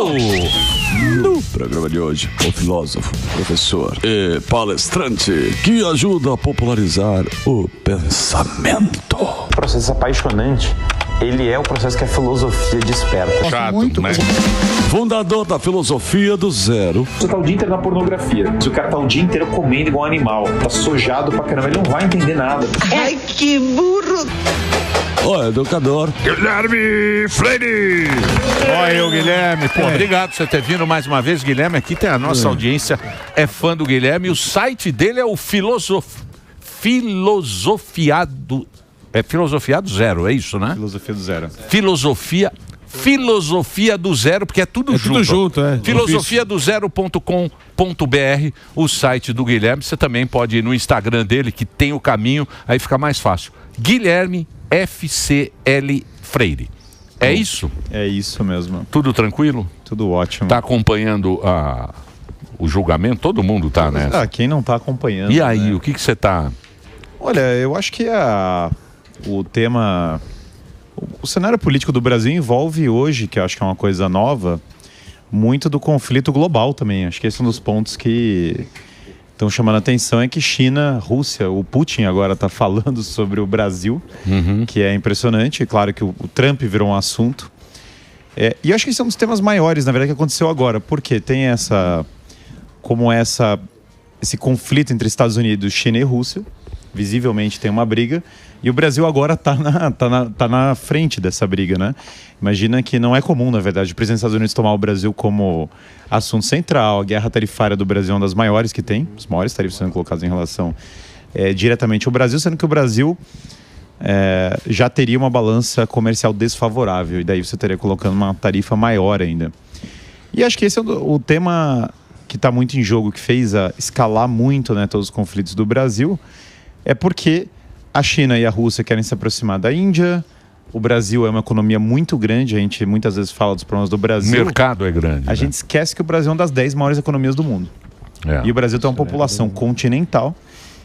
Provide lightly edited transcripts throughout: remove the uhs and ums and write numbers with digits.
No programa de hoje, o filósofo, professor e palestrante que ajuda a popularizar o pensamento. O processo apaixonante, ele é o processo que a filosofia desperta. Chato, muito, né? Fundador da filosofia do zero. Você tá o dia inteiro na pornografia. Se o cara tá o dia inteiro comendo igual um animal, tá sojado pra caramba, ele não vai entender nada. Ai, que burro! O educador Guilherme Freire. Olha eu, Guilherme. Pô, obrigado por você ter vindo mais uma vez, Guilherme. Aqui tem a nossa audiência, é fã do Guilherme. O site dele é o Filosofiado. É Filosofiado Zero, é isso, né? Filosofia do zero. Filosofia do Zero, porque é tudo junto. Tudo junto, é. Filosofiadozero.com.br, o site do Guilherme. Você também pode ir no Instagram dele, que tem o caminho, aí fica mais fácil. Guilherme FCL Freire. É isso? É isso mesmo. Tudo tranquilo? Tudo ótimo. Tá acompanhando o julgamento? Todo mundo tá, né? Quem não tá acompanhando. E aí, né? o que você tá... Olha, eu acho que o tema... O cenário político do Brasil envolve hoje, que eu acho que é uma coisa nova, muito do conflito global também. Acho que esse é um dos pontos que estão chamando a atenção, é que China, Rússia, o Putin agora está falando sobre o Brasil, que é impressionante. Claro que o Trump virou um assunto. E eu acho que esse é um dos temas maiores, na verdade, que aconteceu agora. Porque tem esse conflito entre Estados Unidos, China e Rússia. Visivelmente tem uma briga. E o Brasil agora tá na frente dessa briga, né? Imagina que não é comum, na verdade, o presidente dos Estados Unidos tomar o Brasil como assunto central. A guerra tarifária do Brasil é uma das maiores que tem. Os maiores tarifas sendo colocados em relação diretamente ao Brasil, sendo que o Brasil já teria uma balança comercial desfavorável. E daí você teria colocando uma tarifa maior ainda. E acho que esse é o tema que está muito em jogo, que fez escalar muito, né, todos os conflitos do Brasil, é porque a China e a Rússia querem se aproximar da Índia. O Brasil é uma economia muito grande. A gente muitas vezes fala dos problemas do Brasil. O mercado é grande. A gente esquece que o Brasil é uma das 10 maiores economias do mundo. E o Brasil tem uma população continental.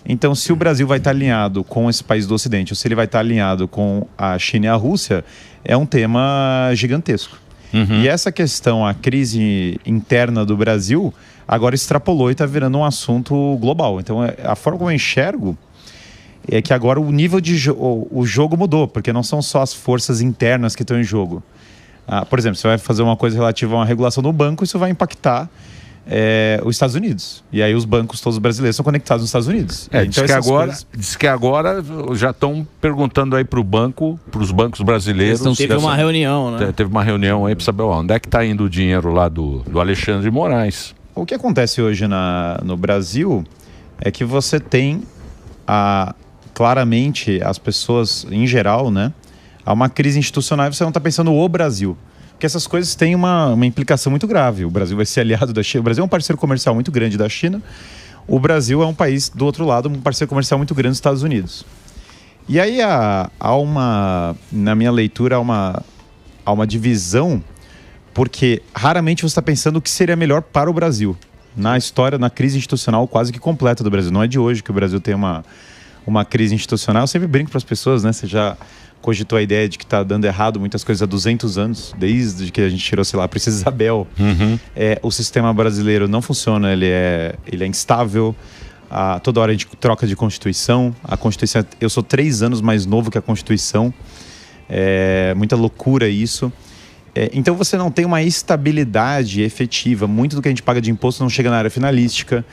Então, se o Brasil vai estar alinhado com esse país do Ocidente, ou se ele vai estar alinhado com a China e a Rússia, é um tema gigantesco. E essa questão, a crise interna do Brasil, agora extrapolou e está virando um assunto global. Então, a forma como eu enxergo é que agora o nível o jogo mudou, porque não são só as forças internas que estão em jogo. Por exemplo, você vai fazer uma coisa relativa a uma regulação do banco, isso vai impactar os Estados Unidos. E aí os bancos todos brasileiros são conectados nos Estados Unidos. Diz que agora já estão perguntando aí para os bancos brasileiros. Teve uma reunião, né? Teve uma reunião aí para saber onde é que está indo o dinheiro lá do Alexandre de Moraes. O que acontece hoje no Brasil é que você tem claramente as pessoas em geral, né? Há uma crise institucional e você não está pensando o Brasil. Porque essas coisas têm uma implicação muito grave. O Brasil vai ser aliado da China. O Brasil é um parceiro comercial muito grande da China. O Brasil é um país, do outro lado, um parceiro comercial muito grande dos Estados Unidos. E aí na minha leitura, há uma divisão, porque raramente você está pensando o que seria melhor para o Brasil. Na história, na crise institucional quase que completa do Brasil. Não é de hoje que o Brasil tem uma crise institucional. Eu sempre brinco para as pessoas, né? Você já cogitou a ideia de que está dando errado muitas coisas há 200 anos, desde que a gente tirou, sei lá, a Princesa Isabel. O sistema brasileiro não funciona, ele é instável. Toda hora a gente troca de Constituição. A Constituição, eu sou 3 anos mais novo que a Constituição. É muita loucura isso. Então você não tem uma estabilidade efetiva. Muito do que a gente paga de imposto não chega na área finalística.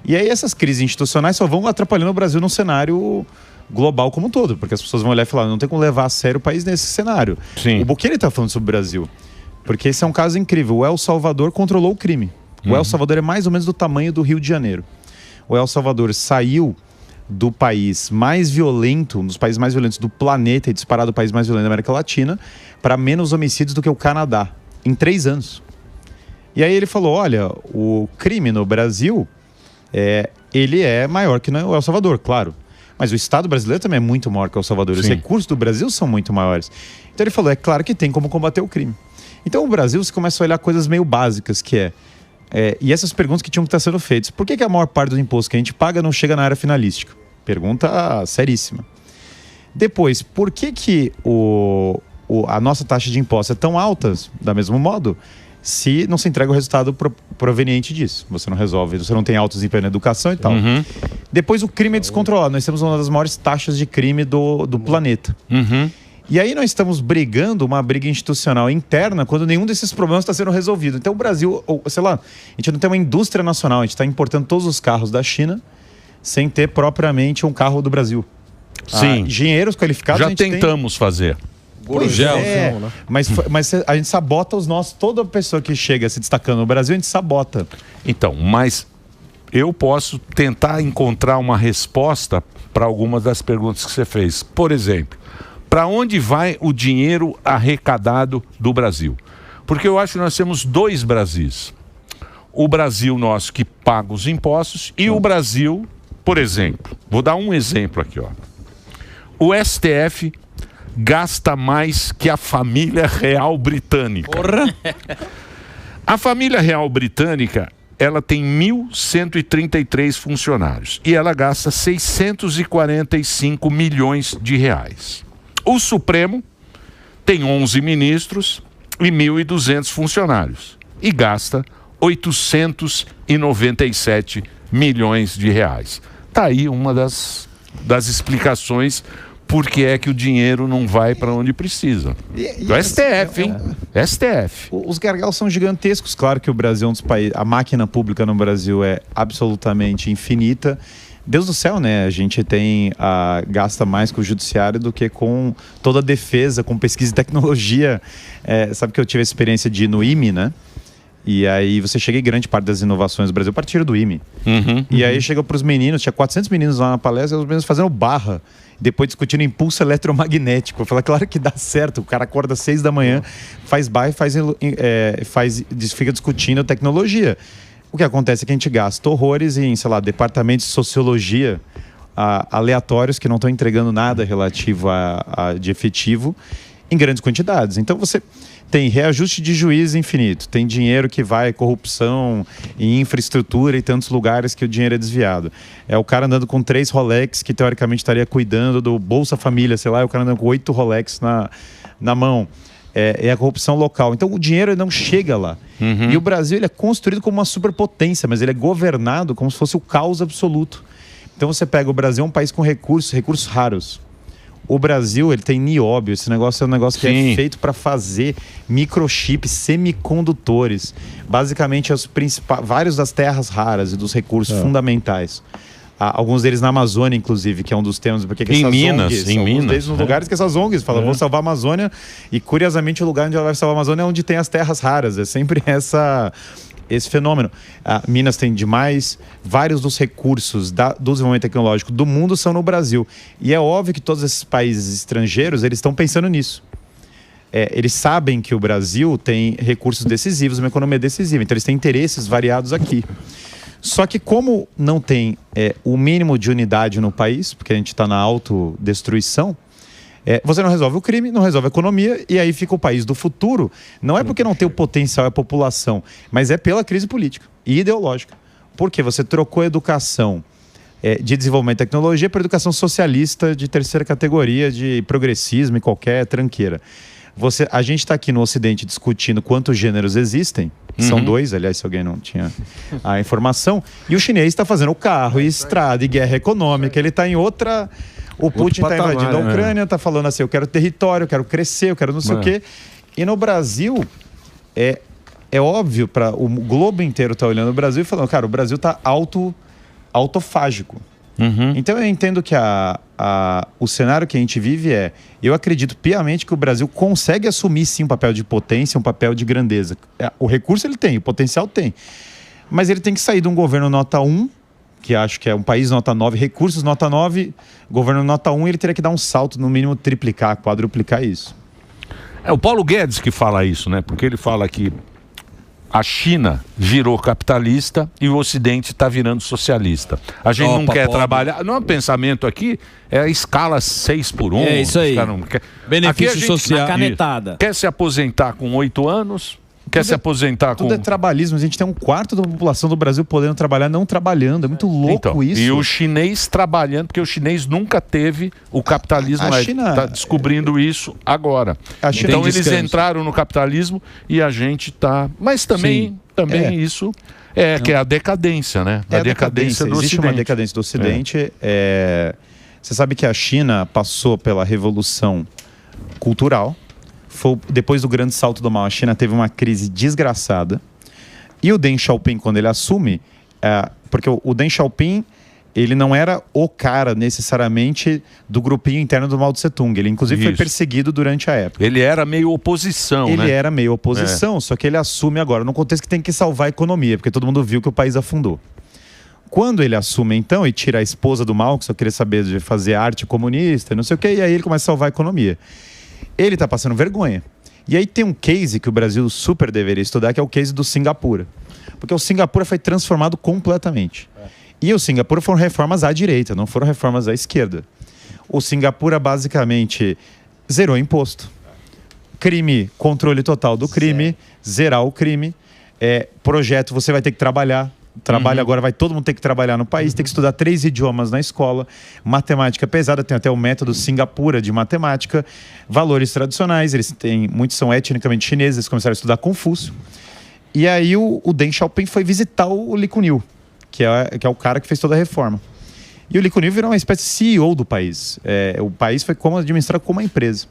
E aí essas crises institucionais só vão atrapalhando o Brasil num cenário global como um todo, porque as pessoas vão olhar e falar, não tem como levar a sério o país nesse cenário. Sim. O Bukele está falando sobre o Brasil, porque esse é um caso incrível. O El Salvador controlou o crime. O El Salvador é mais ou menos do tamanho do Rio de Janeiro. O El Salvador saiu do país mais violento, um dos países mais violentos do planeta e disparado o país mais violento da América Latina, para menos homicídios do que o Canadá, em 3 anos. E aí ele falou, olha, o crime no Brasil, ele é maior que no El Salvador, claro. Mas o Estado brasileiro também é muito maior que o El Salvador. Sim. Os recursos do Brasil são muito maiores. Então ele falou, é claro que tem como combater o crime. Então o Brasil, você começa a olhar coisas meio básicas, que e essas perguntas que tinham que estar sendo feitas. Por que a maior parte dos impostos que a gente paga não chega na área finalística? Pergunta seríssima. Depois, por que a nossa taxa de impostos é tão alta, da mesmo modo, se não se entrega o resultado proveniente disso. Você não resolve, você não tem alto desempenho na educação e tal. Depois o crime é descontrolado. Nós temos uma das maiores taxas de crime do planeta. E aí nós estamos brigando uma briga institucional interna quando nenhum desses problemas está sendo resolvido. Então o Brasil, sei lá, a gente não tem uma indústria nacional, a gente está importando todos os carros da China sem ter propriamente um carro do Brasil. Sim. Engenheiros qualificados já a gente tentamos fazer. Mas a gente sabota os nossos. Toda pessoa que chega se destacando no Brasil, a gente sabota. Então, mas eu posso tentar encontrar uma resposta para algumas das perguntas que você fez. Por exemplo, para onde vai o dinheiro arrecadado do Brasil? Porque eu acho que nós temos dois Brasis. O Brasil nosso que paga os impostos e o Brasil, por exemplo, vou dar um exemplo aqui, ó. O STF gasta mais que a família real britânica. Porra! A família real britânica, ela tem 1.133 funcionários e ela gasta 645 milhões de reais. O Supremo tem 11 ministros e 1.200 funcionários e gasta 897 milhões de reais. Tá aí uma das explicações por que é que o dinheiro não vai para onde precisa. Do STF, hein? STF. Os gargalos são gigantescos. Claro que o Brasil é um dos países... A máquina pública no Brasil é absolutamente infinita. Deus do céu, né? A gente gasta mais com o judiciário do que com toda a defesa, com pesquisa e tecnologia. Sabe que eu tive a experiência de ir no IME, né? E aí você chega em grande parte das inovações do Brasil partiram do IME. E aí chega para os meninos, tinha 400 meninos lá na palestra, e os meninos fazendo barra, depois discutindo impulso eletromagnético. Eu falei, claro que dá certo, o cara acorda às 6 da manhã, faz barra e fica discutindo tecnologia. O que acontece é que a gente gasta horrores em, sei lá, departamentos de sociologia aleatórios que não estão entregando nada relativo de efetivo em grandes quantidades. Então você tem reajuste de juiz infinito, tem dinheiro que vai, corrupção em infraestrutura e tantos lugares que o dinheiro é desviado. É o cara andando com 3 Rolex que teoricamente estaria cuidando do Bolsa Família, sei lá, é o cara andando com 8 Rolex na mão. É a corrupção local. Então o dinheiro não chega lá. E o Brasil ele é construído como uma superpotência, mas ele é governado como se fosse o caos absoluto. Então você pega o Brasil, é um país com recursos raros. O Brasil, ele tem nióbio. Esse negócio é um negócio que é feito para fazer microchips, semicondutores. Basicamente, vários das terras raras e dos recursos fundamentais. Alguns deles na Amazônia, inclusive, que é um dos temas. Porque que essas ONGs, alguns deles nos lugares que essas ONGs falam, vão salvar a Amazônia. E, curiosamente, o lugar onde ela vai salvar a Amazônia é onde tem as terras raras. É sempre esse fenômeno. Minas tem demais, vários dos recursos do desenvolvimento tecnológico do mundo são no Brasil. E é óbvio que todos esses países estrangeiros, eles estão pensando nisso. Eles sabem que o Brasil tem recursos decisivos, uma economia decisiva, então eles têm interesses variados aqui. Só que como não tem o mínimo de unidade no país, porque a gente está na autodestruição, você não resolve o crime, não resolve a economia, e aí fica o país do futuro. Não é porque não tem o potencial a população, mas é pela crise política e ideológica. Porque você trocou a educação de desenvolvimento e tecnologia para educação socialista de terceira categoria, de progressismo e qualquer tranqueira. A gente está aqui no Ocidente discutindo quantos gêneros existem. São 2, aliás, se alguém não tinha a informação. E o chinês está fazendo carro e estrada e guerra econômica. Ele está em outra... O Putin está invadindo a Ucrânia, está falando assim, eu quero território, eu quero crescer, eu quero não sei o quê. E no Brasil, é óbvio, o globo inteiro está olhando o Brasil e falando, cara, o Brasil está autofágico. Então eu entendo que o cenário que a gente vive eu acredito piamente que o Brasil consegue assumir sim um papel de potência, um papel de grandeza. O recurso ele tem, o potencial tem. Mas ele tem que sair de um governo nota 1, que acho que é um país nota 9, recursos nota 9, governo nota 1, ele teria que dar um salto, no mínimo triplicar, quadruplicar isso. É o Paulo Guedes que fala isso, né? Porque ele fala que a China virou capitalista e o Ocidente está virando socialista. A gente não quer trabalhar... Não é um pensamento aqui, é a escala 6x1. É isso aí. Benefício social. Canetada. Quer se aposentar com 8 anos... quer se aposentar com... Tudo é trabalhismo. A gente tem 1/4 da população do Brasil podendo trabalhar, não trabalhando. É muito louco então, isso. E o chinês trabalhando, porque o chinês nunca teve o capitalismo. A China está descobrindo isso agora. Então eles entraram no capitalismo e a gente está... Mas também isso... que é a decadência, né? A decadência do Existe Ocidente. uma decadência do Ocidente. Você sabe que a China passou pela revolução cultural. Depois do grande salto do mal, a China teve uma crise desgraçada. E o Deng Xiaoping, quando ele assume... porque o Deng Xiaoping, ele não era o cara necessariamente do grupinho interno do Mao Tse Tung. Ele, inclusive, foi perseguido durante a época. Ele era meio oposição, né? Ele era meio oposição, só que ele assume agora, num contexto que tem que salvar a economia, porque todo mundo viu que o país afundou. Quando ele assume, então, e tira a esposa do Mao, que só queria saber de fazer arte comunista, não sei o quê, e aí ele começa a salvar a economia. Ele está passando vergonha. E aí tem um case que o Brasil super deveria estudar, que é o case do Singapura. Porque o Singapura foi transformado completamente. E o Singapura foram reformas à direita, não foram reformas à esquerda. O Singapura basicamente zerou imposto. Crime, controle total do crime, zerar o crime. Projeto, você vai ter que trabalhar. Agora vai todo mundo ter que trabalhar no país, tem que estudar 3 idiomas na escola, matemática pesada, tem até o método Singapura de matemática, valores tradicionais, muitos são etnicamente chineses, eles começaram a estudar Confúcio. E aí o Deng Xiaoping foi visitar o Lee Kuan-yew, que é o cara que fez toda a reforma. E o Lee Kuan-yew virou uma espécie de CEO do país. O país foi administrado como uma empresa.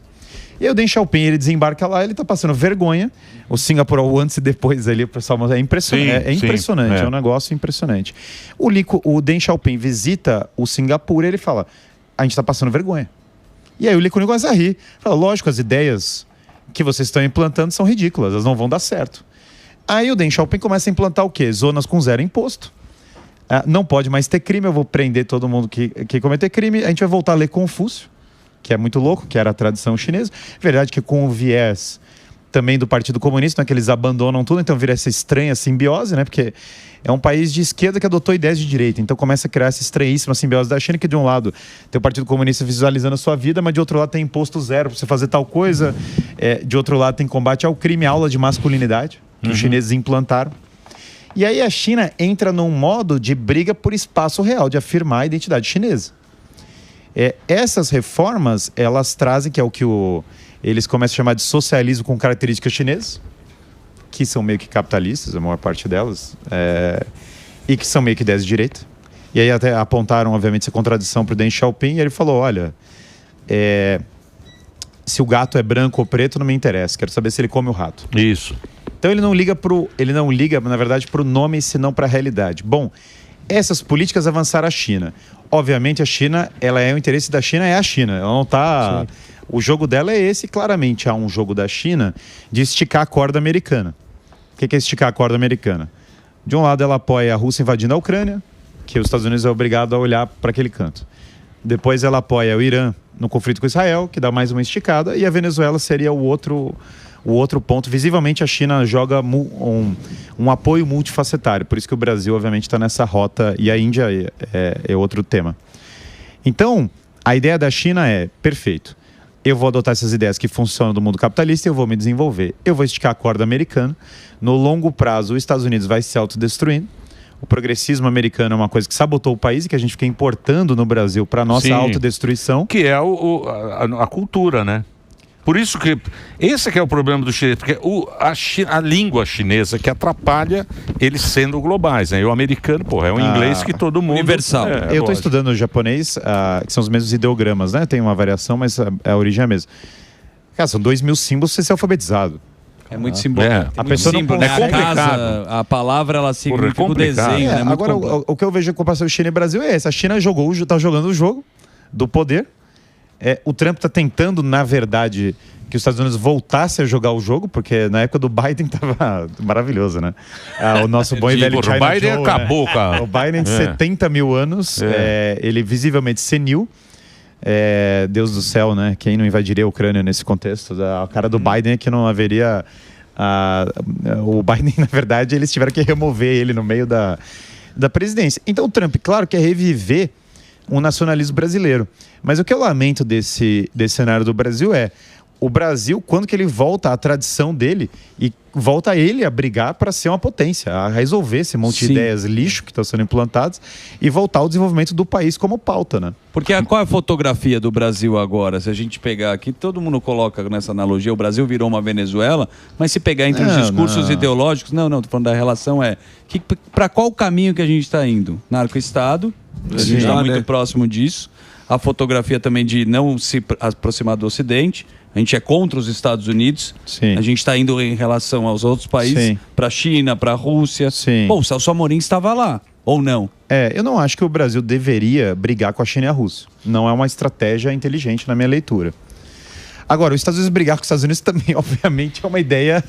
E aí o Deng Xiaoping, ele desembarca lá, ele tá passando vergonha. O Singapura, o antes e depois ali, o pessoal, é impressionante. É impressionante, é um negócio impressionante. O Deng Xiaoping visita o Singapura e ele fala, a gente tá passando vergonha. E aí o Lee Kuan-yew começa a rir. Fala, lógico, as ideias que vocês estão implantando são ridículas, elas não vão dar certo. Aí o Deng Xiaoping começa a implantar o quê? Zonas com 0 imposto. Não pode mais ter crime, eu vou prender todo mundo que cometer crime. A gente vai voltar a ler Confúcio, que é muito louco, que era a tradição chinesa. Verdade que com o viés também do Partido Comunista, que eles abandonam tudo, então vira essa estranha simbiose, né? Porque é um país de esquerda que adotou ideias de direita, então começa a criar essa estranhíssima simbiose da China, que de um lado tem o Partido Comunista visualizando a sua vida, mas de outro lado tem imposto zero para você fazer tal coisa, de outro lado tem combate ao crime, aula de masculinidade, que os chineses implantaram. E aí a China entra num modo de briga por espaço real, de afirmar a identidade chinesa. Essas reformas, elas trazem, que é o que eles começam a chamar de socialismo com características chinesas, que são meio que capitalistas, a maior parte delas, e que são meio que ideias de direita. E aí até apontaram, obviamente, essa contradição para o Deng Xiaoping, e ele falou, olha, se o gato é branco ou preto, não me interessa, quero saber se ele come o rato. Isso. Então ele não liga, na verdade, para o nome, senão para a realidade. Bom, essas políticas avançaram a China. Obviamente a China, o interesse da China é a China. Ela não está... O jogo dela é esse, claramente há um jogo da China de esticar a corda americana. O que é esticar a corda americana? De um lado ela apoia a Rússia invadindo a Ucrânia, que os Estados Unidos é obrigado a olhar para aquele canto. Depois ela apoia o Irã no conflito com Israel, que dá mais uma esticada, e a Venezuela seria o outro ponto. Visivelmente a China joga um apoio multifacetário, por isso que o Brasil obviamente está nessa rota, e a Índia é outro tema. Então, a ideia da China é, perfeito, eu vou adotar essas ideias que funcionam do mundo capitalista e eu vou me desenvolver. Eu vou esticar a corda americana. No longo prazo, os Estados Unidos vai se autodestruindo. O progressismo americano é uma coisa que sabotou o país e que a gente fica importando no Brasil para nossa autodestruição. Que é a cultura, né? Por isso que esse que é o problema do chinês, porque a língua chinesa que atrapalha eles sendo globais, né? E o americano, é um inglês que todo mundo... Universal. Eu estou estudando o japonês, que são os mesmos ideogramas, né? Tem uma variação, mas a origem é a mesma. Cara, são 2.000 símbolos para você ser alfabetizado. É muito simbólico. A pessoa não consegue... É complicado. A palavra, ela significa o desenho, né? Agora, o que eu vejo em comparação com China e Brasil é esse. A China está jogando o jogo do poder. O Trump está tentando, na verdade, que os Estados Unidos voltassem a jogar o jogo, porque na época do Biden estava maravilhoso, né? O nosso bom e velho China o Biden Joe, acabou, né? cara. O Biden de 70 mil anos, ele visivelmente senil. Deus do céu, né? Quem não invadiria a Ucrânia nesse contexto? A cara do Biden é que não haveria... o Biden, na verdade, eles tiveram que remover ele no meio da presidência. Então o Trump, claro, quer reviver um nacionalismo brasileiro. Mas o que eu lamento desse cenário do Brasil o Brasil, quando que ele volta à tradição dele e volta ele a brigar para ser uma potência, a resolver esse monte de ideias lixo que estão sendo implantadas e voltar ao desenvolvimento do país como pauta, né? Porque qual é a fotografia do Brasil agora? Se a gente pegar aqui, todo mundo coloca nessa analogia, o Brasil virou uma Venezuela, mas se pegar entre os discursos ideológicos, tô falando da relação para qual caminho que a gente está indo? Narco-estado, a gente está muito próximo disso. A fotografia também de não se aproximar do Ocidente. A gente é contra os Estados Unidos. Sim. A gente está indo em relação aos outros países, para a China, para a Rússia. Sim. Bom, o Celso Amorim estava lá, ou não? Eu não acho que o Brasil deveria brigar com a China e a Rússia. Não é uma estratégia inteligente na minha leitura. Agora, os Estados Unidos brigar com os Estados Unidos também, obviamente, é uma ideia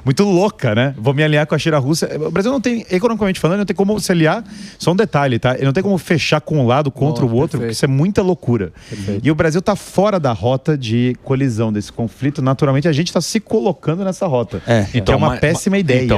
muito louca, né? Vou me aliar com a China e a Rússia. O Brasil não tem, economicamente falando, não tem como se aliar. Só um detalhe, tá? Ele não tem como fechar com um lado contra o outro, porque isso é muita loucura. E o Brasil está fora da rota de colisão desse conflito. Naturalmente, a gente está se colocando nessa rota. Então, é uma péssima ideia.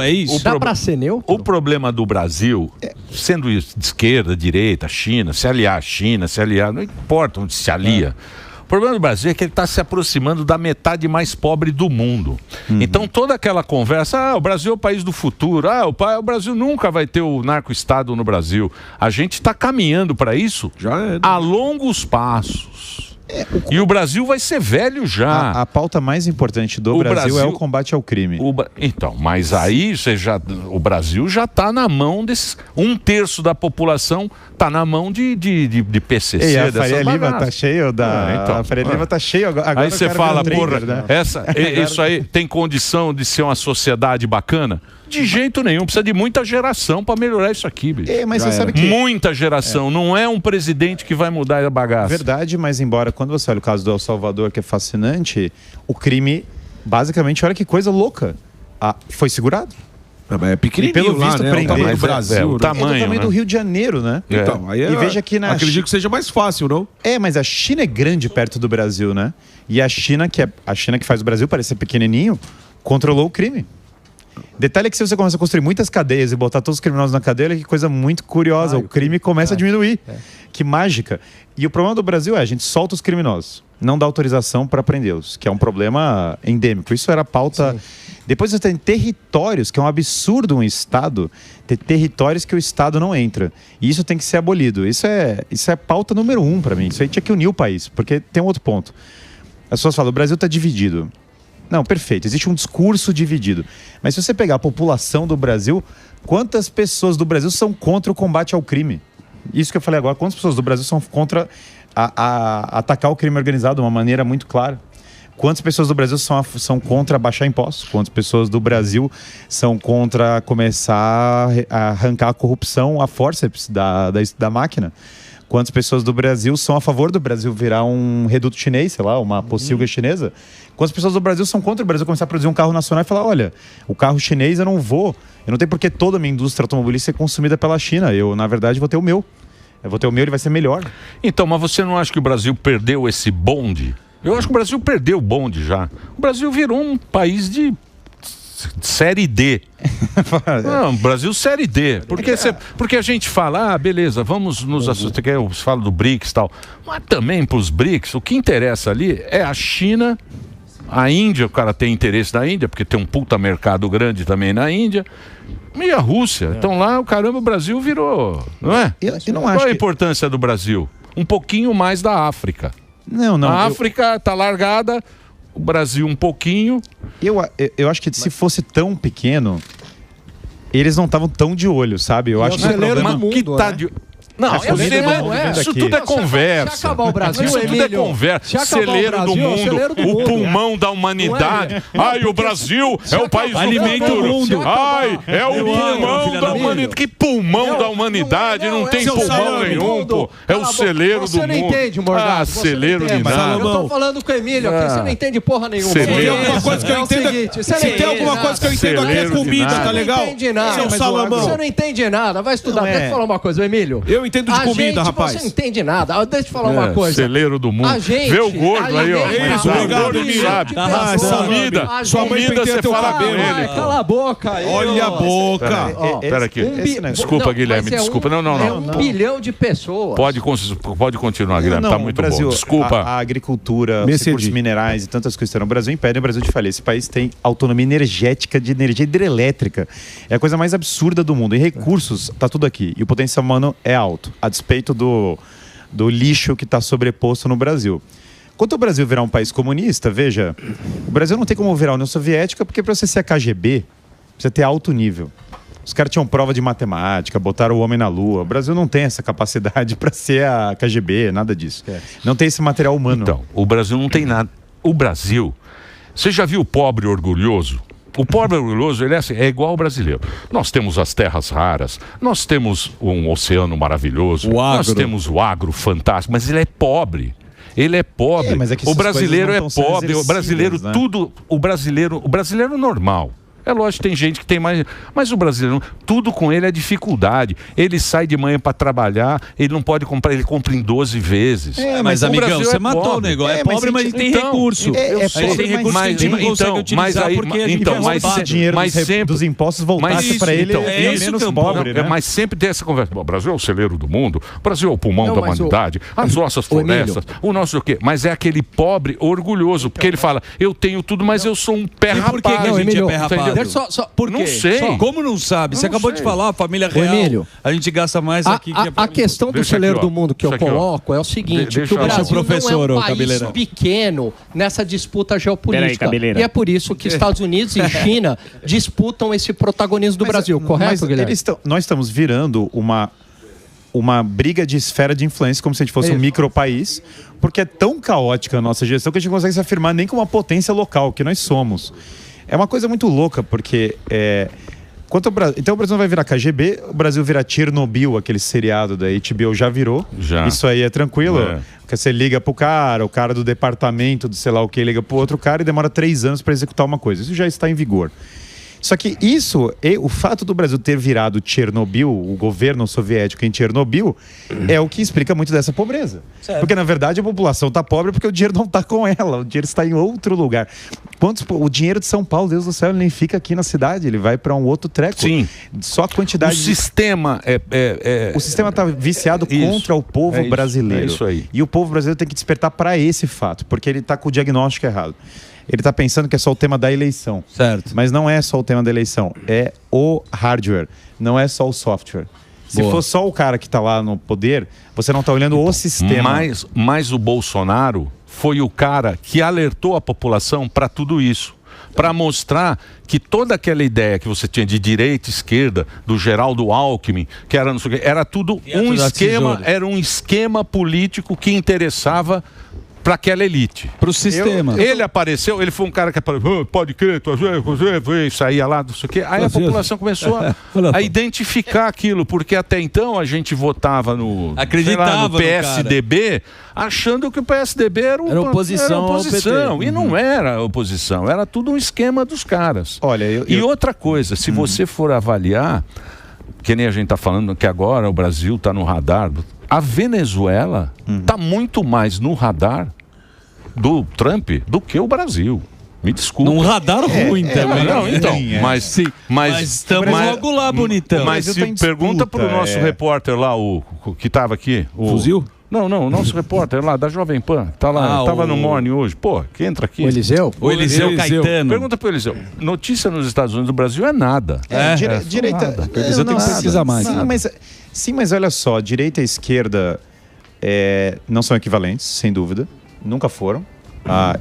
É isso. Dá para ser neutro? O problema do Brasil, sendo de esquerda, direita, China, se aliar à China, se aliar, não importa onde se alia. O problema do Brasil é que ele está se aproximando da metade mais pobre do mundo. Então toda aquela conversa, o Brasil é o país do futuro, o Brasil nunca vai ter o narco-estado no Brasil. A gente está caminhando para isso a longos passos. E o Brasil vai ser velho já. A pauta mais importante do Brasil é o combate ao crime. Então, mas aí o Brasil já está na mão desses... 1/3 da população está na mão de PCC. E a Faria Lima está cheio a Faria Lima está cheio agora. Aí você fala, né? Isso aí tem condição de ser uma sociedade bacana? De jeito nenhum, precisa de muita geração para melhorar isso aqui, bicho. Mas você sabe que... Muita geração, não é um presidente que vai mudar a bagaça. Verdade, mas embora quando você olha o caso do El Salvador, que é fascinante, o crime, basicamente, olha que coisa louca, foi segurado. É pequenininho, e pelo visto, lá, né? prender O Brasil, o tamanho do Rio de Janeiro, né? Então, aí e veja que acredito que seja mais fácil, não? Mas a China é grande perto do Brasil, né? E a China que faz o Brasil parecer pequenininho, controlou o crime. Detalhe é que se você começa a construir muitas cadeias e botar todos os criminosos na cadeia, que coisa muito curiosa, o crime começa a diminuir. Que mágica. E o problema do Brasil a gente solta os criminosos, não dá autorização para prendê-los, que é um problema endêmico. Isso era pauta... Depois você tem territórios, que é um absurdo um Estado ter territórios que o Estado não entra. E isso tem que ser abolido. Isso é pauta número 1 para mim. Isso aí tinha que unir o país, porque tem um outro ponto. As pessoas falam, o Brasil está dividido. Não, perfeito, existe um discurso dividido. Mas se você pegar a população do Brasil, quantas pessoas do Brasil são contra o combate ao crime? Isso que eu falei agora, quantas pessoas do Brasil são contra atacar o crime organizado de uma maneira muito clara? Quantas pessoas do Brasil são contra baixar impostos? Quantas pessoas do Brasil são contra começar a arrancar a corrupção a forceps da máquina? Quantas pessoas do Brasil são a favor do Brasil virar um reduto chinês, sei lá, uma pocilga chinesa? Quantas pessoas do Brasil são contra o Brasil começar a produzir um carro nacional e falar, olha, o carro chinês eu não tenho por que toda a minha indústria automobilística ser consumida pela China. Eu, na verdade, vou ter o meu. Ele vai ser melhor. Então, mas você não acha que o Brasil perdeu esse bonde? Eu acho que o Brasil perdeu o bonde já. O Brasil virou um país de série D. Não, Brasil série D. Porque a gente fala, beleza, vamos nos assustar. Eu falo do BRICS e tal. Mas também para os BRICS, o que interessa ali é a China, a Índia, o cara tem interesse na Índia, porque tem um puta mercado grande também na Índia. E a Rússia. Então lá, o Brasil virou, não é? Qual é a importância do Brasil? Um pouquinho mais da África. Não. A África está largada, o Brasil um pouquinho. Eu acho que se fosse tão pequeno, eles não estavam tão de olho, sabe? Eu acho que o problema que tá de... Não, isso tudo é conversa. Se acabar o Brasil, isso tudo é conversa. Celeiro do mundo, o pulmão da humanidade. Ai, o Brasil é o país do futuro. Ai, é o pulmão da humanidade. Que pulmão da humanidade? Não tem pulmão nenhum, pô. É o celeiro do mundo. Você não entende, Morgado. Celeiro de nada. Eu tô falando com o Emílio aqui, você não entende porra nenhuma. Se tem alguma coisa que eu entendo, se tem alguma coisa que eu entendo aqui é comida, tá legal? Você não entende nada. Seu Salomão. Você não entende nada. Vai estudar. Deixa eu falar uma coisa, Emílio. Eu entendo de comida, rapaz. Você não entende nada. Deixa eu falar uma coisa. Celeiro do mundo. Vê o gordo aí, ó. Isso, obrigado, Emílio. Comida. Sua mãe penteia teu cabelo. Cala a boca. Olha a boca. Pera aqui. aqui. Desculpa, Guilherme, desculpa. Não. É 1 bilhão de pessoas. Pode continuar, Guilherme, tá muito Brasil, bom. Desculpa. A agricultura, os recursos minerais e tantas coisas que estão no Brasil impedem o Brasil de falir. Esse país tem autonomia energética de energia hidrelétrica. É a coisa mais absurda do mundo. E recursos, tá tudo aqui. E o potencial humano é alto, a despeito do lixo que está sobreposto no Brasil. Quando o Brasil virar um país comunista, veja, o Brasil não tem como virar a União Soviética, porque para você ser a KGB, precisa ter alto nível. Os caras tinham prova de matemática, botaram o homem na lua. O Brasil não tem essa capacidade para ser a KGB, nada disso. Não tem esse material humano. Então, o Brasil não tem nada. O Brasil, você já viu o pobre orgulhoso? O pobre orgulhoso, ele é assim, é igual ao brasileiro. Nós temos as terras raras, nós temos um oceano maravilhoso, nós temos o agro fantástico, mas ele é pobre. Ele é pobre. Mas é que o brasileiro é pobre, o brasileiro né? tudo, o brasileiro normal. É lógico, tem gente que tem mais, mas o brasileiro, tudo com ele é dificuldade. Ele sai de manhã para trabalhar, ele não pode comprar, ele compra em 12 vezes. Mas amigão, você matou o negócio. É pobre, mas ele tem recurso. A gente tem recurso que a gente não consegue utilizar porque a gente vai roubar dinheiro dos impostos voltasse para ele, é menos pobre, né? Mas sempre tem essa conversa. O Brasil é o celeiro do mundo, o Brasil é o pulmão da humanidade, as nossas florestas, o nosso o quê? Mas é aquele pobre orgulhoso, porque ele fala, eu tenho tudo, mas eu sou um pé rapaz. Por que a gente é pé rapaz? Por quê? Não sei. Como não sabe? Você acabou de falar, a família real. Emílio, a gente gasta mais aqui que a questão do celeiro do mundo que eu coloco é o seguinte, que o Brasil não é um país pequeno nessa disputa geopolítica. E é por isso que Estados Unidos e China disputam esse protagonismo do Brasil, correto, Guilherme? Nós estamos virando uma briga de esfera de influência, como se a gente fosse um micropaís, porque é tão caótica a nossa gestão que a gente não consegue se afirmar nem como uma potência local, que nós somos. É uma coisa muito louca, porque então o Brasil não vai virar KGB, o Brasil virar Chernobyl, aquele seriado da HBO já virou. Isso aí é tranquilo. Porque você liga pro cara, o cara do departamento, do sei lá o que, liga pro outro cara e demora 3 anos para executar uma coisa. Isso já está em vigor. Só que o fato do Brasil ter virado Chernobyl, o governo soviético em Chernobyl, é o que explica muito dessa pobreza. Certo. Porque, na verdade, a população está pobre porque o dinheiro não está com ela, o dinheiro está em outro lugar. O dinheiro de São Paulo, Deus do céu, ele nem fica aqui na cidade, ele vai para um outro treco. Sim. Só a quantidade... O sistema O sistema está viciado contra o povo brasileiro. É isso aí. E o povo brasileiro tem que despertar para esse fato, porque ele está com o diagnóstico errado. Ele está pensando que é só o tema da eleição. Certo. Mas não é só o tema da eleição. É o hardware. Não é só o software. Se for só o cara que está lá no poder, você não está olhando o sistema. Mas o Bolsonaro foi o cara que alertou a população para tudo isso. Para mostrar que toda aquela ideia que você tinha de direita, esquerda, do Geraldo Alckmin, que era, não sei o quê, era tudo um esquema, era um esquema político que interessava para aquela elite. Para o sistema. Ele apareceu, ele foi um cara que apareceu, pode crer, saía lá, não sei o quê. Aí a população começou a identificar aquilo, porque até então a gente votava no PSDB, achando que o PSDB era oposição. E não era oposição, era tudo um esquema dos caras. Olha, E outra coisa, se você for avaliar, que nem a gente está falando que agora o Brasil está no radar, a Venezuela está muito mais no radar do Trump do que o Brasil. Me desculpa. Num radar ruim também. Não, então, mas estamos logo lá, bonitão. Mas se pergunta para o nosso repórter lá, o que estava aqui. Fuzil? Não, o nosso repórter lá da Jovem Pan, tá lá, tava no Morning hoje. Pô, que entra aqui. O Eliseu? O Eliseu Caetano. Pergunta pro Eliseu. Notícia nos Estados Unidos do Brasil é nada. Direita. O Eliseu tem que pesquisar mais. Sim, mas olha só, direita e esquerda não são equivalentes, sem dúvida. Nunca foram.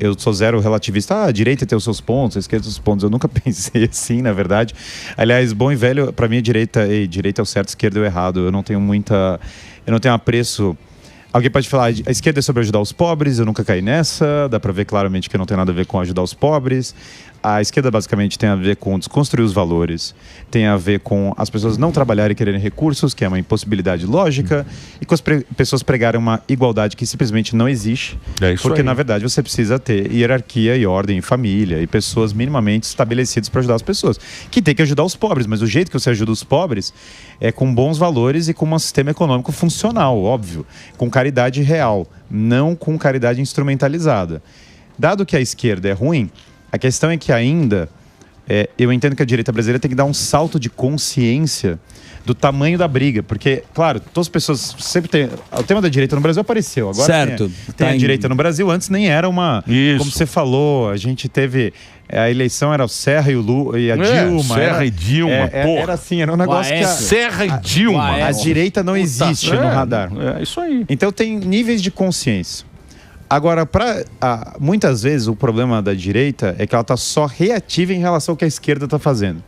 Eu sou zero relativista. A direita tem os seus pontos, a esquerda tem os seus pontos. Eu nunca pensei assim, na verdade. Aliás, bom e velho, pra mim, direita é o certo, esquerda é o errado. Eu não tenho apreço. Alguém pode falar, a esquerda é sobre ajudar os pobres, eu nunca caí nessa, dá pra ver claramente que não tem nada a ver com ajudar os pobres. A esquerda basicamente tem a ver com desconstruir os valores, tem a ver com as pessoas não trabalharem e quererem recursos, que é uma impossibilidade lógica, e com as pessoas pregarem uma igualdade que simplesmente não existe, porque na verdade você precisa ter hierarquia e ordem, família e pessoas minimamente estabelecidas para ajudar as pessoas, que tem que ajudar os pobres, mas o jeito que você ajuda os pobres é com bons valores e com um sistema econômico funcional, óbvio, com caridade real, não com caridade instrumentalizada. Dado que a esquerda é ruim, a questão é que ainda eu entendo que a direita brasileira tem que dar um salto de consciência do tamanho da briga, porque, claro, todas as pessoas sempre tem... O tema da direita no Brasil apareceu. Agora certo. Tem a direita no Brasil, antes nem era uma... Isso. Como você falou, a gente teve... A eleição era o Serra e o Lula e a Dilma. Serra e Dilma, porra. Era assim, era um negócio que... Serra e Dilma. A direita não existe no radar. É isso aí. Então tem níveis de consciência. Agora, muitas vezes o problema da direita é que ela está só reativa em relação ao que a esquerda está fazendo.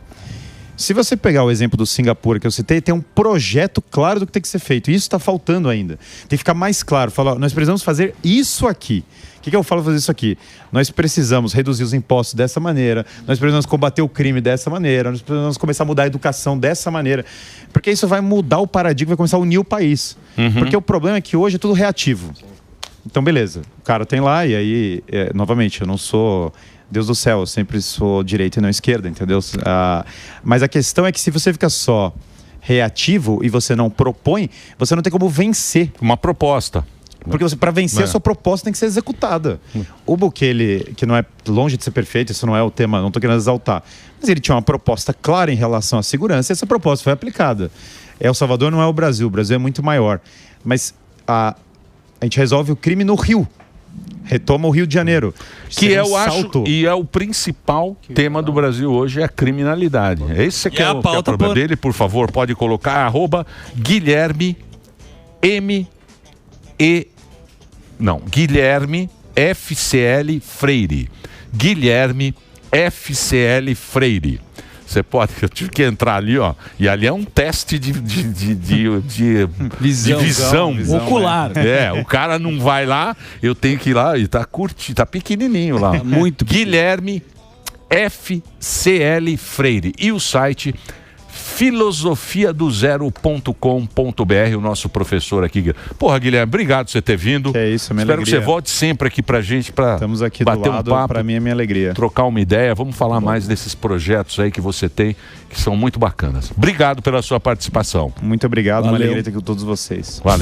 Se você pegar o exemplo do Singapura que eu citei, tem um projeto claro do que tem que ser feito. Isso está faltando ainda. Tem que ficar mais claro. Falar, nós precisamos fazer isso aqui. O que eu falo fazer isso aqui? Nós precisamos reduzir os impostos dessa maneira, nós precisamos combater o crime dessa maneira, nós precisamos começar a mudar a educação dessa maneira. Porque isso vai mudar o paradigma, vai começar a unir o país. Porque o problema é que hoje é tudo reativo. Então, beleza. O cara tem lá e aí, novamente, eu não sou... Deus do céu, eu sempre sou direita e não esquerda, entendeu? Mas a questão é que se você fica só reativo e você não propõe, você não tem como vencer. Uma proposta. Porque para vencer a sua proposta tem que ser executada. O Bukele, que não é longe de ser perfeito, isso não é o tema, não estou querendo exaltar, mas ele tinha uma proposta clara em relação à segurança e essa proposta foi aplicada. El Salvador não é o Brasil é muito maior. Mas a gente resolve o crime no Rio. Retoma o Rio de Janeiro. Que eu acho, e é o principal tema do Brasil hoje, é a criminalidade. Esse que é o problema dele, por favor, pode colocar @Guilherme Guilherme FCL Freire. Guilherme FCL Freire. Você pode, eu tive que entrar ali, ó, e ali é um teste de visão ocular. O cara não vai lá, eu tenho que ir lá e tá pequenininho lá. Muito. Guilherme FCL Freire. E o site filosofiadozero.com.br, o nosso professor aqui. Porra, Guilherme, obrigado por você ter vindo. Que é isso, minha Espero alegria. que você volte sempre aqui pra gente, pra Estamos aqui bater do lado, um papo. pra mim é minha alegria. Trocar uma ideia, vamos falar mais desses projetos aí que você tem, que são muito bacanas. Obrigado pela sua participação. Muito obrigado, uma alegria ter com todos vocês. Valeu.